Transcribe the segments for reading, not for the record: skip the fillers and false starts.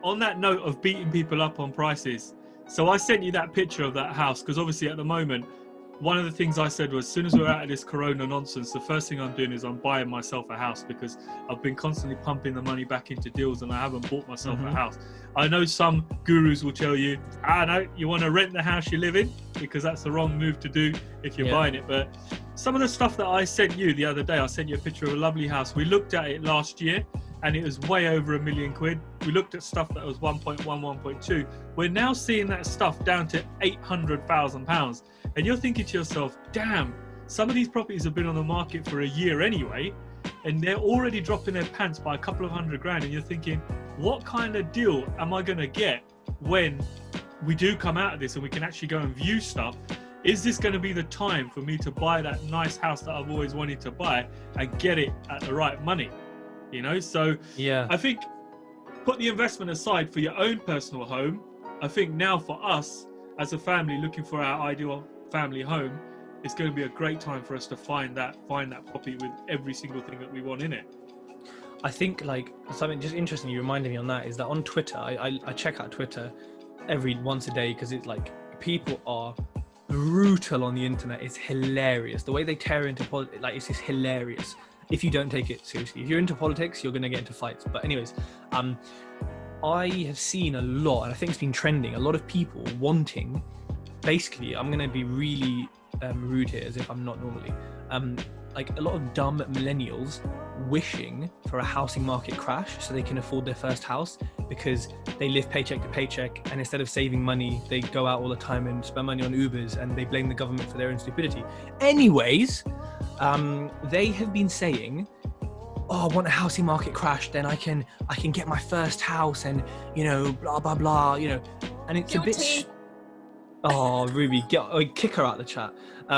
on that note of beating people up on prices, so I sent you that picture of that house because obviously at the moment, one of the things I said was, as soon as we're out of this corona nonsense, the first thing I'm doing is I'm buying myself a house, because I've been constantly pumping the money back into deals and I haven't bought myself a house. I know some gurus will tell you, no, you want to rent the house you live in, because that's the wrong move to do if you're buying it. But some of the stuff that I sent you the other day, I sent you a picture of a lovely house. We looked at it last year and it was way over £1 million. We looked at stuff that was 1.1, 1.2. We're now seeing that stuff down to £800,000. And you're thinking to yourself, damn, some of these properties have been on the market for a year anyway, and they're already dropping their pants by a couple of £100,000. And you're thinking, what kind of deal am I going to get when we do come out of this and we can actually go and view stuff? Is this going to be the time for me to buy that nice house that I've always wanted to buy and get it at the right money? You know, so I think put the investment aside for your own personal home. I think now for us as a family looking for our ideal family home, it's going to be a great time for us to find that property with every single thing that we want in it. I think like something just interesting you reminded me on that is that on Twitter, I check out Twitter once a day, because it's like people are brutal on the internet. It's hilarious the way they tear into politics. Like, it's just hilarious if you don't take it seriously. If you're into politics, you're going to get into fights. But anyways, I have seen a lot, and I think it's been trending, a lot of people wanting, basically, I'm going to be really rude here as if I'm not normally, like a lot of dumb millennials wishing for a housing market crash so they can afford their first house, because they live paycheck to paycheck, and instead of saving money, they go out all the time and spend money on Ubers, and they blame the government for their own stupidity. Anyways, they have been saying, oh, I want a housing market crash, then I can get my first house, and, you know, blah, blah, blah, you know, and it's Guilty. a bit... Oh, Ruby, kick her out the chat. But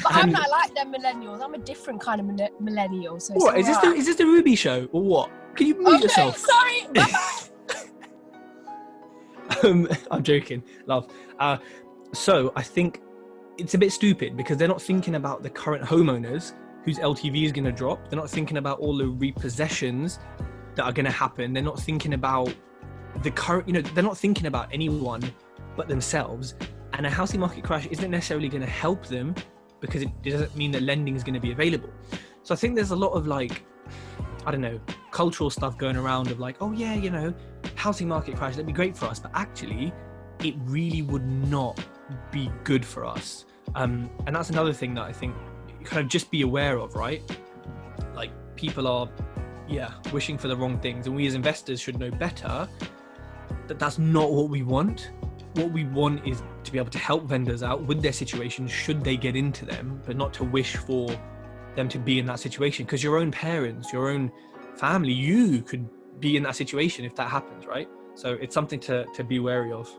I'm not like them millennials. I'm a different kind of millennial. So what is this the Ruby show or what? Can you mute yourself? Sorry. Bye-bye. I'm joking, love. So I think it's a bit stupid, because they're not thinking about the current homeowners whose LTV is going to drop. They're not thinking about all the repossessions that are going to happen. They're not thinking about the current, you know, they're not thinking about anyone but themselves. And a housing market crash isn't necessarily going to help them, because it doesn't mean that lending is going to be available. So I think there's a lot of, like, I don't know, cultural stuff going around of like, oh yeah, you know, housing market crash, that'd be great for us. But actually, it really would not be good for us. And that's another thing that I think you kind of just be aware of, right? Like, people are, wishing for the wrong things. And we as investors should know better that that's not what we want. What we want is to be able to help vendors out with their situation should they get into them, but not to wish for them to be in that situation, because your own parents, your own family, you could be in that situation if that happens, right? So it's something to be wary of.